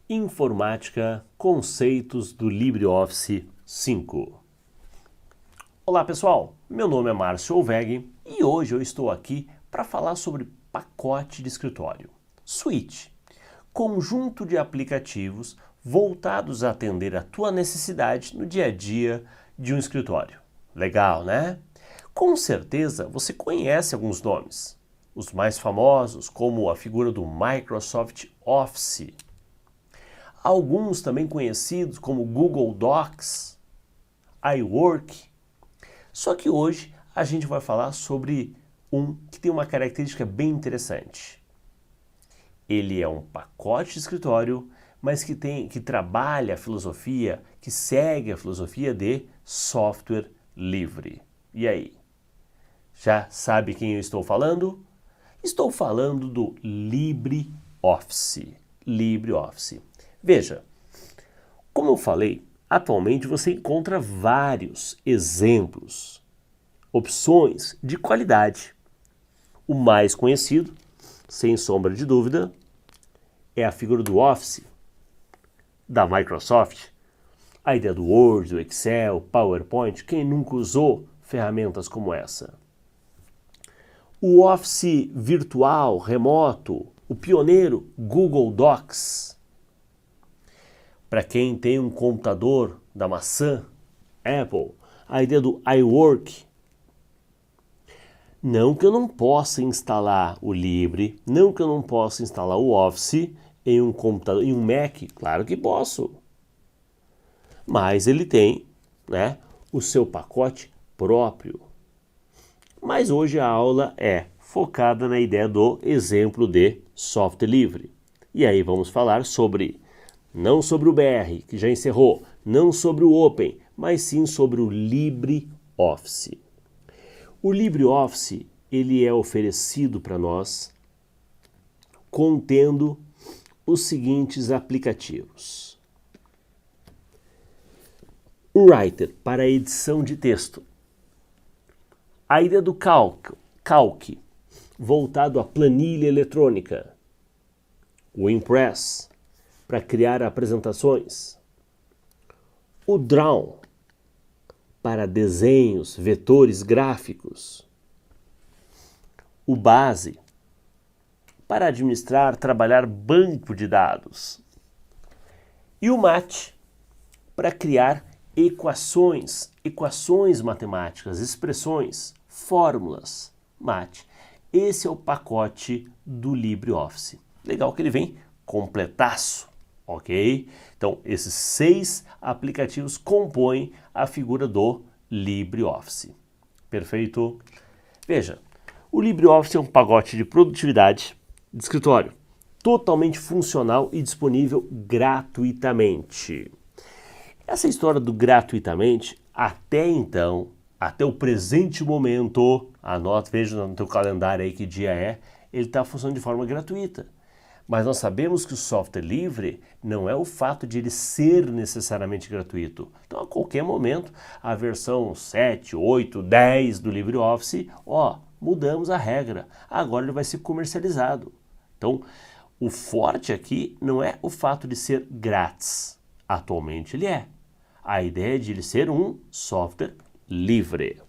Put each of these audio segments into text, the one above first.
Informática, conceitos do LibreOffice 5. Olá pessoal, meu nome é Márcio Olveg e hoje eu estou aqui para falar sobre pacote de escritório. Suite, conjunto de aplicativos voltados a atender a tua necessidade no dia a dia de um escritório. Legal, né? Com certeza você conhece alguns nomes. Os mais famosos, como a figura do Microsoft Office. Alguns também conhecidos como Google Docs, iWork. Só que hoje a gente vai falar sobre um que tem uma característica bem interessante. Ele é um pacote de escritório, mas que trabalha a filosofia, que segue a filosofia de software livre. E aí? Já sabe quem eu estou falando? Estou falando do LibreOffice. LibreOffice. Veja, como eu falei, atualmente você encontra vários exemplos, opções de qualidade. O mais conhecido, sem sombra de dúvida, é a figura do Office, da Microsoft. A ideia do Word, do Excel, PowerPoint, quem nunca usou ferramentas como essa? O Office virtual, remoto, o pioneiro Google Docs. Para quem tem um computador da maçã, Apple, a ideia do iWork. Não que eu não possa instalar o Libre, não que eu não possa instalar o Office em um computador, em um Mac, claro que posso. Mas ele tem, né, o seu pacote próprio. Mas hoje a aula é focada na ideia do exemplo de software livre. E aí vamos falar sobre, não sobre o BR, que já encerrou, não sobre o Open, mas sim sobre o LibreOffice. O LibreOffice, ele é oferecido para nós contendo os seguintes aplicativos. O Writer, para edição de texto. A ideia do Calc, voltado à planilha eletrônica. O Impress, para criar apresentações. O Draw, para desenhos, vetores gráficos. O Base, para administrar, trabalhar banco de dados. E o Mat, para criar equações matemáticas, expressões, fórmulas. Mat. Esse é o pacote do LibreOffice. Legal que ele vem completaço, ok? Então, esses 6 aplicativos compõem a figura do LibreOffice. Perfeito? Veja, o LibreOffice é um pacote de produtividade de escritório, totalmente funcional e disponível gratuitamente. Essa história do gratuitamente, até então, até o presente momento, anota, veja no teu calendário aí que dia é, ele está funcionando de forma gratuita. Mas nós sabemos que o software livre não é o fato de ele ser necessariamente gratuito. Então, a qualquer momento, a versão 7, 8, 10 do LibreOffice, mudamos a regra. Agora ele vai ser comercializado. Então, o forte aqui não é o fato de ser grátis. Atualmente ele é. A ideia é de ele ser um software livre.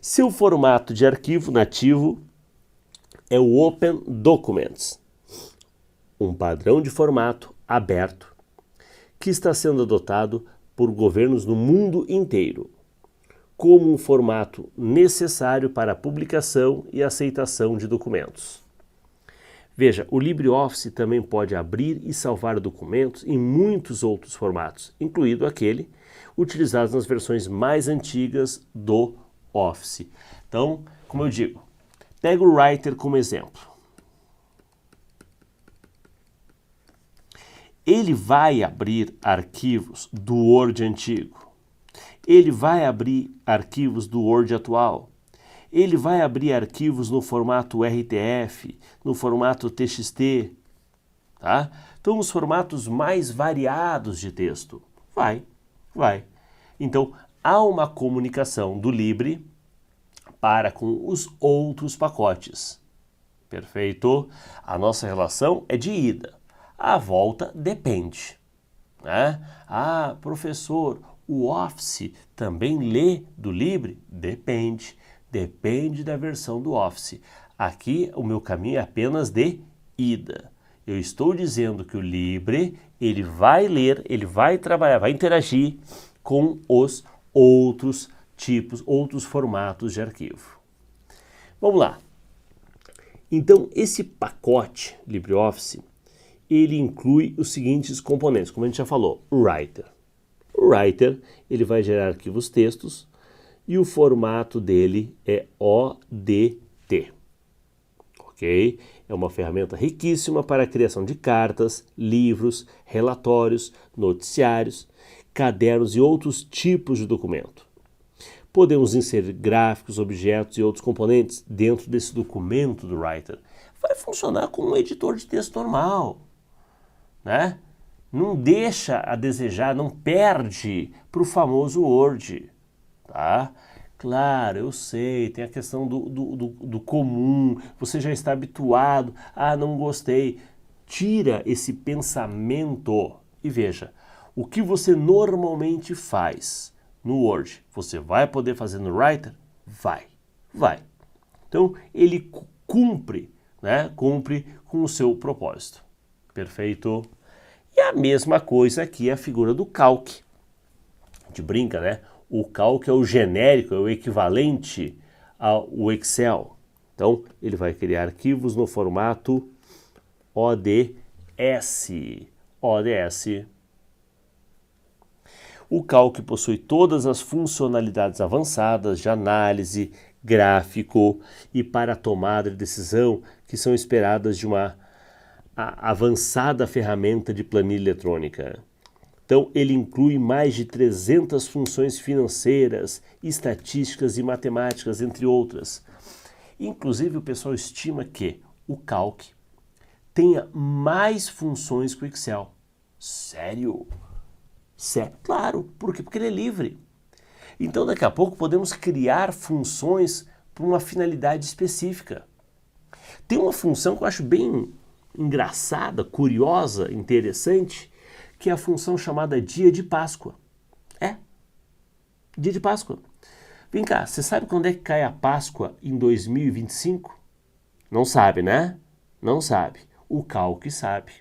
Seu formato de arquivo nativo é o Open Documents, um padrão de formato aberto que está sendo adotado por governos no mundo inteiro, como um formato necessário para a publicação e aceitação de documentos. Veja, o LibreOffice também pode abrir e salvar documentos em muitos outros formatos, incluído aquele utilizado nas versões mais antigas do Office. Então, como eu digo, pega o Writer como exemplo. Ele vai abrir arquivos do Word antigo. Ele vai abrir arquivos do Word atual. Ele vai abrir arquivos no formato RTF, no formato TXT, tá? Então, os formatos mais variados de texto. Vai. Então, há uma comunicação do Libre para com os outros pacotes. Perfeito? A nossa relação é de ida. A volta depende, né? Ah, professor, o Office também lê do Libre? Depende. Depende da versão do Office. Aqui o meu caminho é apenas de ida. Eu estou dizendo que o Libre, ele vai ler, ele vai trabalhar, vai interagir com os outros tipos, outros formatos de arquivo. Vamos lá. Então, esse pacote LibreOffice, ele inclui os seguintes componentes, como a gente já falou, o Writer. O Writer, ele vai gerar arquivos textos e o formato dele é ODT. Ok? É uma ferramenta riquíssima para a criação de cartas, livros, relatórios, noticiários, cadernos e outros tipos de documento. Podemos inserir gráficos, objetos e outros componentes dentro desse documento do Writer. Vai funcionar como um editor de texto normal, né? Não deixa a desejar, não perde para o famoso Word, tá? Claro, eu sei, tem a questão do comum, você já está habituado, não gostei. Tira esse pensamento e veja, o que você normalmente faz no Word, você vai poder fazer no Writer? Vai. Então, ele cumpre, né? Cumpre com o seu propósito. Perfeito? E a mesma coisa aqui é a figura do Calc. A gente brinca, né? O Calc é o genérico, é o equivalente ao Excel. Então, ele vai criar arquivos no formato ODS. ODS. O Calc possui todas as funcionalidades avançadas de análise, gráfico e para a tomada de decisão que são esperadas de uma avançada ferramenta de planilha eletrônica. Então, ele inclui mais de 300 funções financeiras, estatísticas e matemáticas, entre outras. Inclusive, o pessoal estima que o Calc tenha mais funções que o Excel. Sério? Claro. Por quê? Porque ele é livre. Então, daqui a pouco, podemos criar funções para uma finalidade específica. Tem uma função que eu acho bem engraçada, curiosa, interessante, que é a função chamada Dia de Páscoa. Dia de Páscoa. Vem cá, você sabe quando é que cai a Páscoa em 2025? Não sabe, né? Não sabe. O Calc sabe.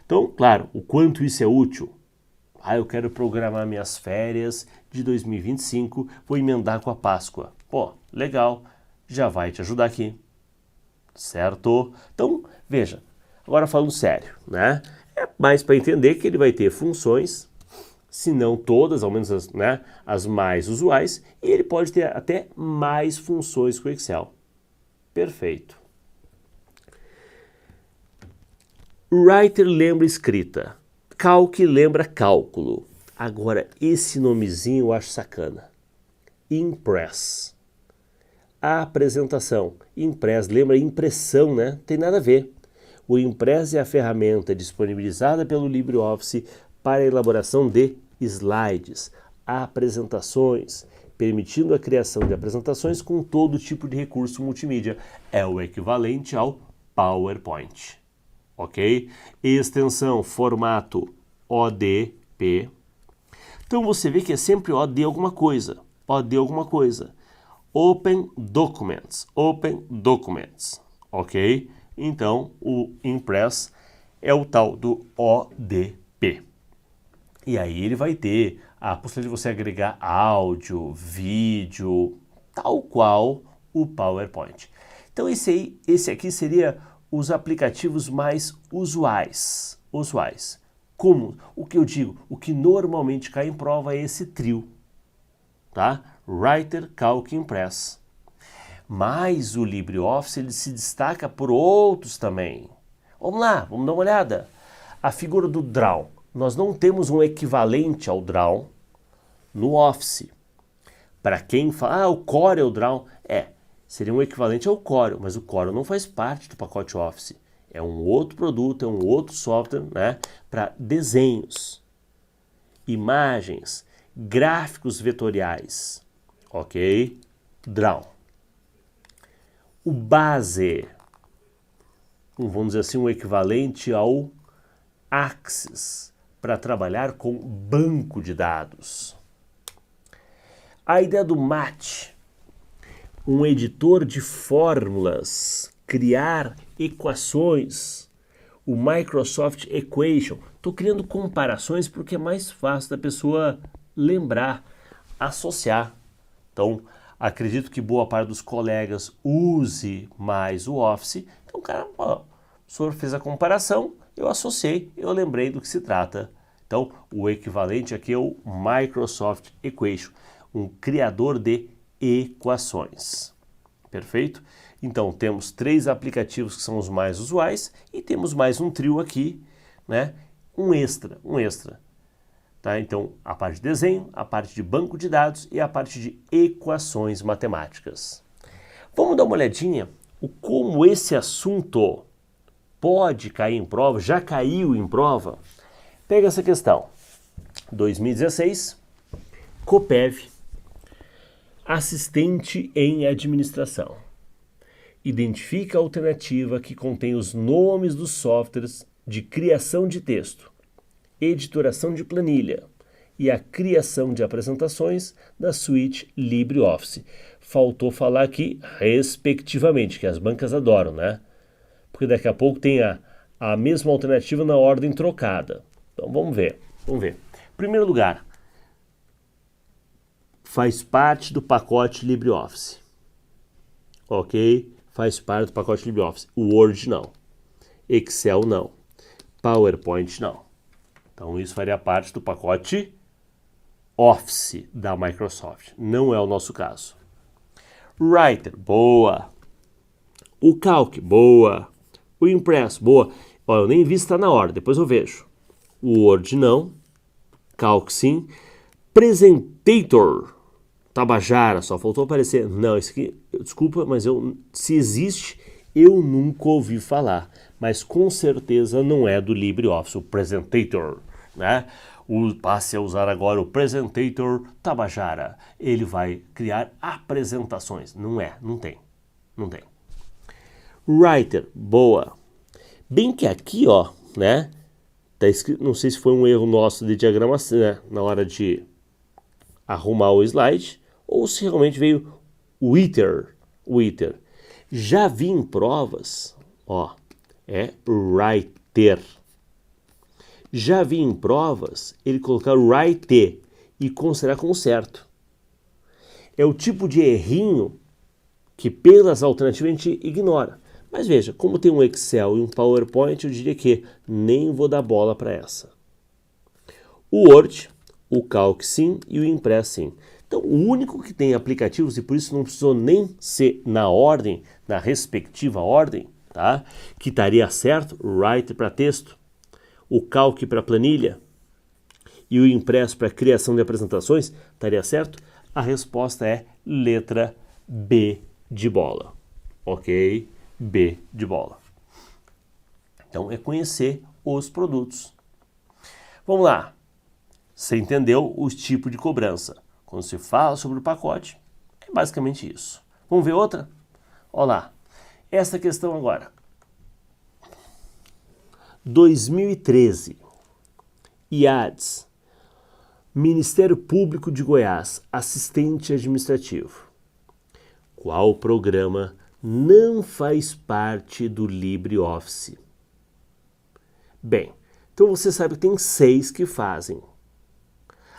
Então, claro, o quanto isso é útil. Eu quero programar minhas férias de 2025, vou emendar com a Páscoa. Pô, legal, já vai te ajudar aqui. Certo? Então, veja, agora falando sério, né? É mais para entender que ele vai ter funções, se não todas, ao menos as mais usuais, e ele pode ter até mais funções que o Excel. Perfeito. Writer lembra escrita, Calc lembra cálculo. Agora, esse nomezinho eu acho sacana. Impress. A apresentação. Impress lembra impressão, né? Tem nada a ver. O Impress é a ferramenta disponibilizada pelo LibreOffice para a elaboração de slides, apresentações, permitindo a criação de apresentações com todo tipo de recurso multimídia. É o equivalente ao PowerPoint. Ok? Extensão, formato ODP. Então você vê que é sempre OD alguma coisa. OD alguma coisa. Open Documents. Ok? Então o Impress é o tal do ODP. E aí ele vai ter a possibilidade de você agregar áudio, vídeo, tal qual o PowerPoint. Então esse aqui seria os aplicativos mais usuais. Como? O que eu digo? O que normalmente cai em prova é esse trio. Tá? Writer, Calc e Impress. Mas o LibreOffice ele se destaca por outros também. Vamos lá, vamos dar uma olhada. A figura do Draw. Nós não temos um equivalente ao Draw no Office. Para quem fala, o Core é o Draw, seria um equivalente ao Core, mas o Core não faz parte do pacote Office. É um outro produto, é um outro software, né, para desenhos, imagens, gráficos vetoriais. Ok? Draw. O Base, vamos dizer assim, um equivalente ao Access, para trabalhar com banco de dados. A ideia do Match, um editor de fórmulas, criar equações, o Microsoft Equation. Estou criando comparações porque é mais fácil da pessoa lembrar, associar. Então, acredito que boa parte dos colegas use mais o Office. Então, cara, ó, o senhor fez a comparação, eu associei, eu lembrei do que se trata. Então, o equivalente aqui é o Microsoft Equation, um criador de equações. Perfeito? Então, temos 3 aplicativos que são os mais usuais e temos mais um trio aqui, né? Um extra. Tá? Então, a parte de desenho, a parte de banco de dados e a parte de equações matemáticas. Vamos dar uma olhadinha como esse assunto pode cair em prova, já caiu em prova. Pega essa questão. 2016, Coppev, assistente em administração. Identifica a alternativa que contém os nomes dos softwares de criação de texto, editoração de planilha e a criação de apresentações da suíte LibreOffice. Faltou falar aqui, respectivamente, que as bancas adoram, né? Porque daqui a pouco tem a mesma alternativa na ordem trocada. Então vamos ver. Primeiro lugar, faz parte do pacote LibreOffice. Ok? Faz parte do pacote LibreOffice. Word não. Excel não. PowerPoint não. Então isso faria parte do pacote Office da Microsoft. Não é o nosso caso. Writer, boa. O Calc, boa. O Impress, boa. Ó, eu nem vi se está na ordem, depois eu vejo. O Word não. Calc sim. Presentator, Tabajara, só faltou aparecer. Não, isso aqui, desculpa, mas se existe, eu nunca ouvi falar. Mas com certeza não é do LibreOffice, o Presentator, né? Passe a usar agora o Presentator Tabajara. Ele vai criar apresentações. Não tem. Writer, boa. Bem que aqui, ó, né? Tá escrito, não sei se foi um erro nosso de diagramação, né? Na hora de arrumar o slide, ou se realmente veio Writer. Já vi em provas, ó, é Writer. Já vi em provas ele colocar write e considerar como certo. É o tipo de errinho que pelas alternativas a gente ignora. Mas veja, como tem um Excel e um PowerPoint, eu diria que nem vou dar bola para essa. O Word, o Calc sim e o Impress sim. Então, o único que tem aplicativos, e por isso não precisou nem ser na ordem, na respectiva ordem, tá? Que estaria certo, Writer para texto, o Calc para planilha e o Impress para criação de apresentações, estaria certo? A resposta é letra B de bola, ok? B de bola. Então, é conhecer os produtos. Vamos lá. Você entendeu os tipos de cobrança. Quando se fala sobre o pacote, é basicamente isso. Vamos ver outra? Olha lá. Essa questão agora. 2013. IADS. Ministério Público de Goiás. Assistente administrativo. Qual programa não faz parte do LibreOffice? Bem, então você sabe que tem 6 que fazem.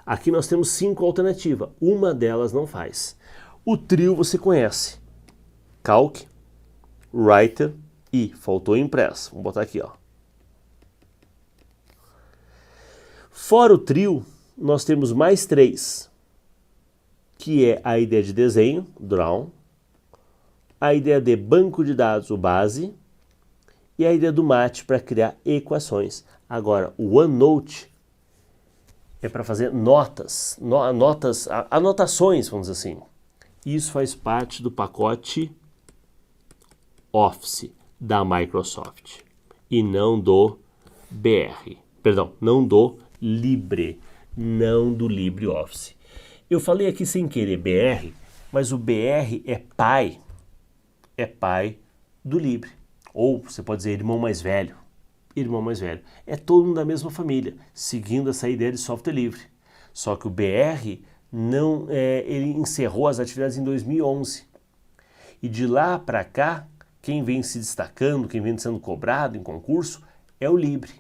Aqui nós temos 5 alternativas, uma delas não faz. O trio você conhece. Calc, Writer e faltou Impress. Vamos botar aqui, ó. Fora o trio, nós temos mais 3, que é a ideia de desenho, Draw, a ideia de banco de dados, o Base, e a ideia do Match para criar equações. Agora, o OneNote é para fazer anotações, vamos dizer assim. Isso faz parte do pacote Office da Microsoft e não do não do LibreOffice. Eu falei aqui sem querer BR, mas o BR é pai do Libre, ou você pode dizer irmão mais velho, irmão mais velho. É todo mundo da mesma família, seguindo essa ideia de software livre. Só que o BR ele encerrou as atividades em 2011. E de lá para cá, quem vem se destacando, quem vem sendo cobrado em concurso é o Libre.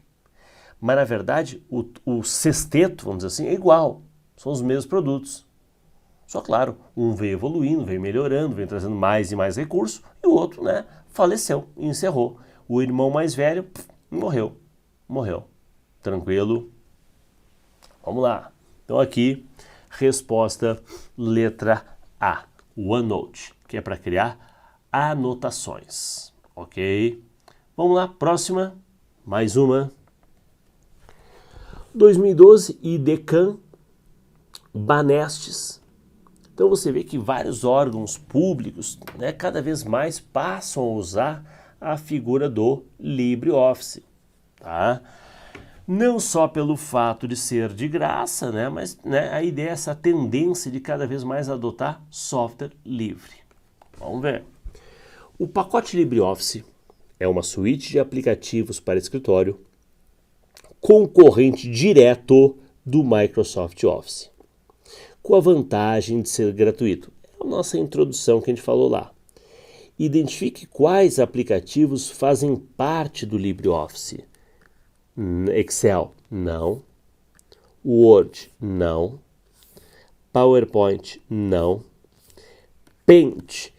Mas na verdade o sexteto, vamos dizer assim, é igual, são os mesmos produtos. Só claro, um veio evoluindo, veio melhorando, veio trazendo mais e mais recursos, e o outro, né, faleceu, encerrou. O irmão mais velho morreu. Tranquilo? Vamos lá. Então aqui, resposta letra A, OneNote, que é para criar anotações, ok? Vamos lá, próxima, mais uma. 2012, IDECAN, Banestes. Então você vê que vários órgãos públicos, né, cada vez mais passam a usar a figura do LibreOffice, tá? Não só pelo fato de ser de graça, né, mas né, a ideia é essa tendência de cada vez mais adotar software livre. Vamos ver. O pacote LibreOffice é uma suíte de aplicativos para escritório concorrente direto do Microsoft Office, com a vantagem de ser gratuito. É a nossa introdução que a gente falou lá. Identifique quais aplicativos fazem parte do LibreOffice. Excel, não. Word, não. PowerPoint, não. Paint.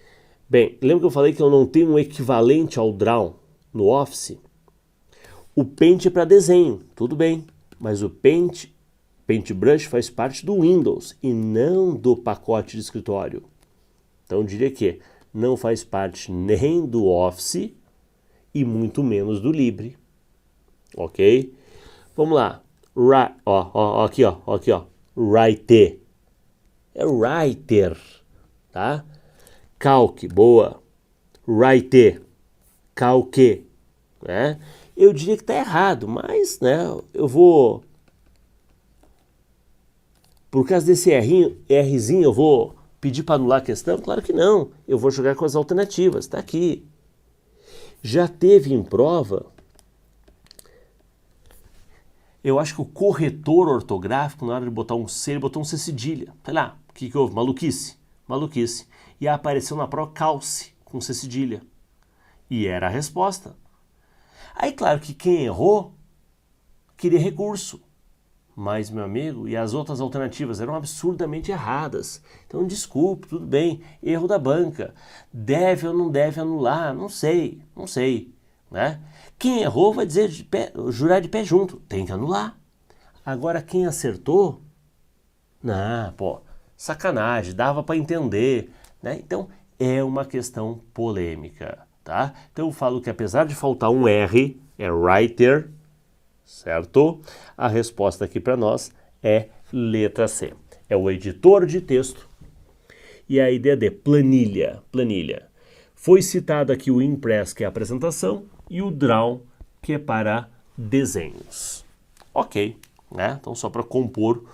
Bem, lembra que eu falei que eu não tenho um equivalente ao Draw no Office? O Paint é para desenho, tudo bem, mas o Paintbrush faz parte do Windows e não do pacote de escritório. Então eu diria que não faz parte nem do Office e muito menos do Libre. Ok? Vamos lá. Aqui, ó. Writer. É Writer, tá? Calc, boa. Writer. Calque, né? Eu diria que está errado, mas, né, eu vou... Por causa desse Rzinho, eu vou pedir para anular a questão? Claro que não. Eu vou jogar com as alternativas. Está aqui. Já teve em prova... Eu acho que o corretor ortográfico, na hora de botar um C, ele botou um C cedilha. Sei lá, o que houve? Maluquice. E apareceu na prova calce, com C cedilha. E era a resposta. Aí, claro que quem errou queria recurso. Mas, meu amigo, e as outras alternativas eram absurdamente erradas. Então, desculpe, tudo bem, erro da banca. Deve ou não deve anular? Não sei, né? Quem errou vai dizer, jurar de pé junto, tem que anular. Agora, quem acertou, sacanagem, dava para entender, né? Então, é uma questão polêmica, tá? Então, eu falo que apesar de faltar um R, é writer, certo? A resposta aqui para nós é letra C. É o editor de texto e a ideia de planilha. Foi citado aqui o Impress, que é a apresentação, e o Draw, que é para desenhos. Ok, né? Então, só para compor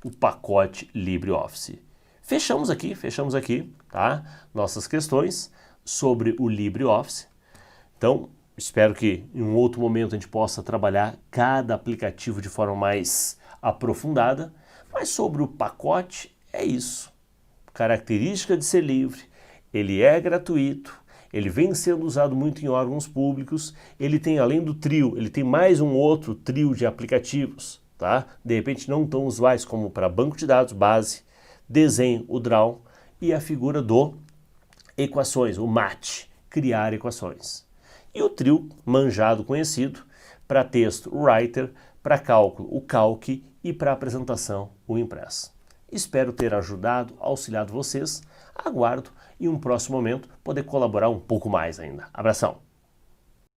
o pacote LibreOffice. Fechamos aqui, tá? Nossas questões sobre o LibreOffice. Então, espero que em um outro momento a gente possa trabalhar cada aplicativo de forma mais aprofundada, mas sobre o pacote é isso. Característica de ser livre, ele é gratuito, ele vem sendo usado muito em órgãos públicos, ele tem, além do trio, ele tem mais um outro trio de aplicativos, tá? De repente não tão usuais como para banco de dados, base, desenho, o Draw, e a figura do equações, o MAT, criar equações. E o trio manjado, conhecido, para texto, o Writer, para cálculo, o Calc, e para apresentação, o Impress. Espero ter ajudado, auxiliado vocês. Aguardo em um próximo momento poder colaborar um pouco mais ainda. Abração!